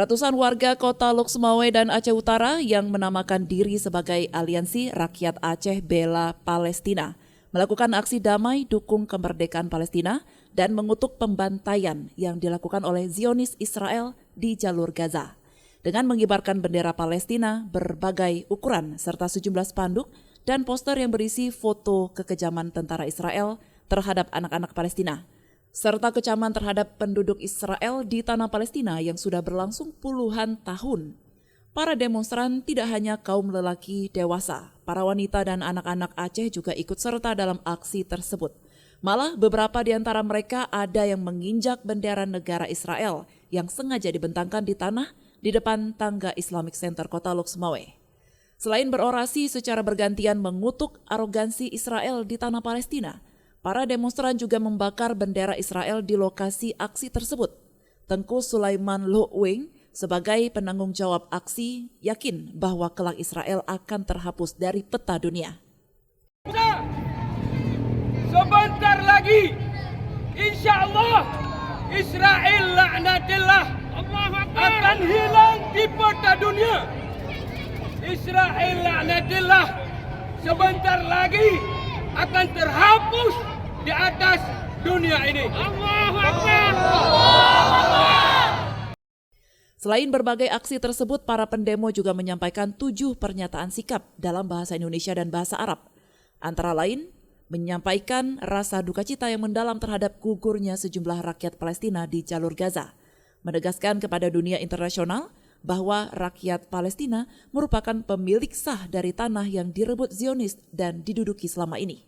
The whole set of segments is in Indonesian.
Ratusan warga kota Lok Sumawe dan Aceh Utara yang menamakan diri sebagai Aliansi Rakyat Aceh Bela Palestina melakukan aksi damai dukung kemerdekaan Palestina dan mengutuk pembantaian yang dilakukan oleh Zionis Israel di jalur Gaza. Dengan mengibarkan bendera Palestina berbagai ukuran serta sejumlah spanduk dan poster yang berisi foto kekejaman tentara Israel terhadap anak-anak Palestina, serta kecaman terhadap penduduk Israel di tanah Palestina yang sudah berlangsung puluhan tahun. Para demonstran tidak hanya kaum lelaki dewasa, para wanita dan anak-anak Aceh juga ikut serta dalam aksi tersebut. Malah beberapa di antara mereka ada yang menginjak bendera negara Israel yang sengaja dibentangkan di tanah di depan tangga Islamic Center Kota Lok Sumawe. Selain berorasi secara bergantian mengutuk arogansi Israel di tanah Palestina, para demonstran juga membakar bendera Israel di lokasi aksi tersebut. Tengku Sulaiman Lohwing sebagai penanggung jawab aksi yakin bahwa kelak Israel akan terhapus dari peta dunia. Sebentar lagi, insya Allah Israel laknatillah akan hilang di peta dunia. Israel laknatillah sebentar lagi akan terhapus di atas dunia ini. Allahu Akbar. Selain berbagai aksi tersebut, para pendemo juga menyampaikan 7 pernyataan sikap dalam bahasa Indonesia dan bahasa Arab. Antara lain, menyampaikan rasa duka cita yang mendalam terhadap gugurnya sejumlah rakyat Palestina di jalur Gaza, menegaskan kepada dunia internasional bahwa rakyat Palestina merupakan pemilik sah dari tanah yang direbut Zionis dan diduduki selama ini.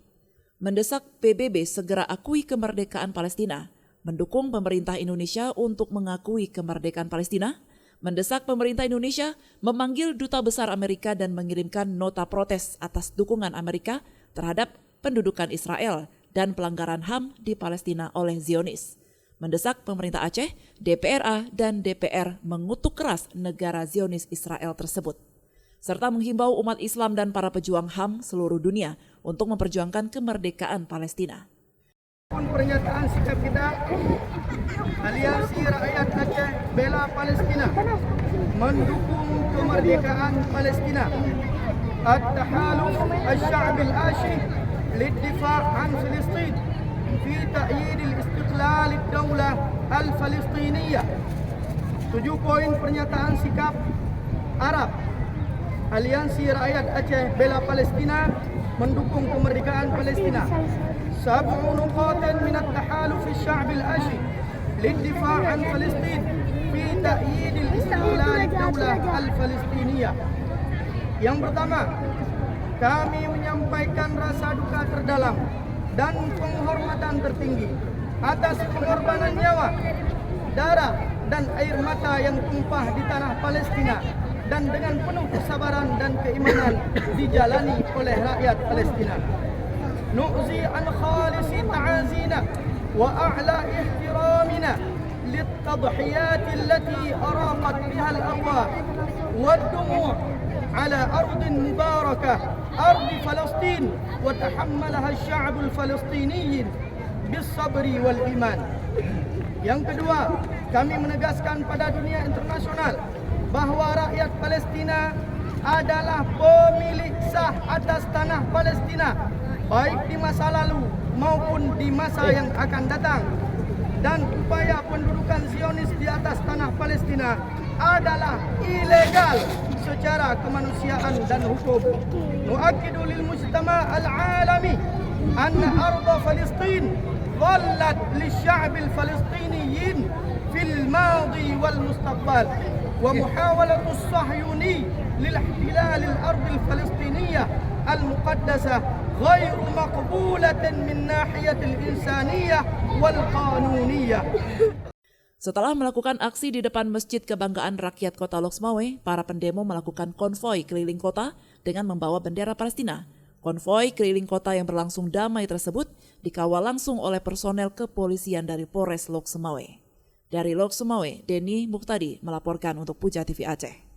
Mendesak PBB segera akui kemerdekaan Palestina, mendukung pemerintah Indonesia untuk mengakui kemerdekaan Palestina, mendesak pemerintah Indonesia memanggil Duta Besar Amerika dan mengirimkan nota protes atas dukungan Amerika terhadap pendudukan Israel dan pelanggaran HAM di Palestina oleh Zionis. Mendesak pemerintah Aceh, DPRA, dan DPR mengutuk keras negara Zionis Israel tersebut, serta menghimbau umat Islam dan para pejuang HAM seluruh dunia untuk memperjuangkan kemerdekaan Palestina. Pernyataan sikap kita, Aliansi Rakyat Aceh Bela Palestina mendukung kemerdekaan Palestina. At-tahaluf al-sya'b al-ashi lid-difa' an Filistin fi ta'yid al-istiqlal ad-daulah al-Filistiniyah. 7 poin pernyataan sikap Arab Aliansi Rakyat Aceh Bela Palestina mendukung kemerdekaan Palestina. 7 نقاط من التحالف الشعبي الآشي للدفاع عن فلسطين في تأييد الاستقلال الدولة الفلسطينية. Yang pertama, kami menyampaikan rasa duka terdalam dan penghormatan tertinggi atas pengorbanan nyawa, darah, dan air mata yang tumpah di tanah Palestina dan dengan penuh kesabaran dan keimanan dijalani oleh rakyat Palestina. نؤذي عن خالص تعازينا وأعلى احترامنا للتضحيات التي أراقت بها الأرواح والدموع على أرض مباركة أرض فلسطين وتحملها الشعب الفلسطيني بالصبر والإيمان. Yang kedua, kami menegaskan pada dunia internasional bahwa rakyat Palestina adalah pemilik sah atas tanah Palestina, baik di masa lalu maupun di masa yang akan datang. Dan upaya pendudukan Zionis di atas tanah Palestina adalah ilegal secara kemanusiaan dan hukum. Nu'akkidu lil mujtama' al-alami anna arda Palestin dhallat lisya'b al-falistiniyin fil madi wal mustaqbal wa muhawalatu as-sahyuni lil ihtilal al-ard al-falestiniyah al-muqaddasah غير مقبولة من ناحية الإنسانية والقانونية. Setelah melakukan aksi di depan Masjid Kebanggaan Rakyat Kota Lok Sumawe, para pendemo melakukan konvoi keliling kota dengan membawa bendera Palestina. Konvoi keliling kota yang berlangsung damai tersebut dikawal langsung oleh personel kepolisian dari Polres Lok Sumawe. Dari Lok Sumawe, Denny Muhtadi melaporkan untuk Puja TV Aceh.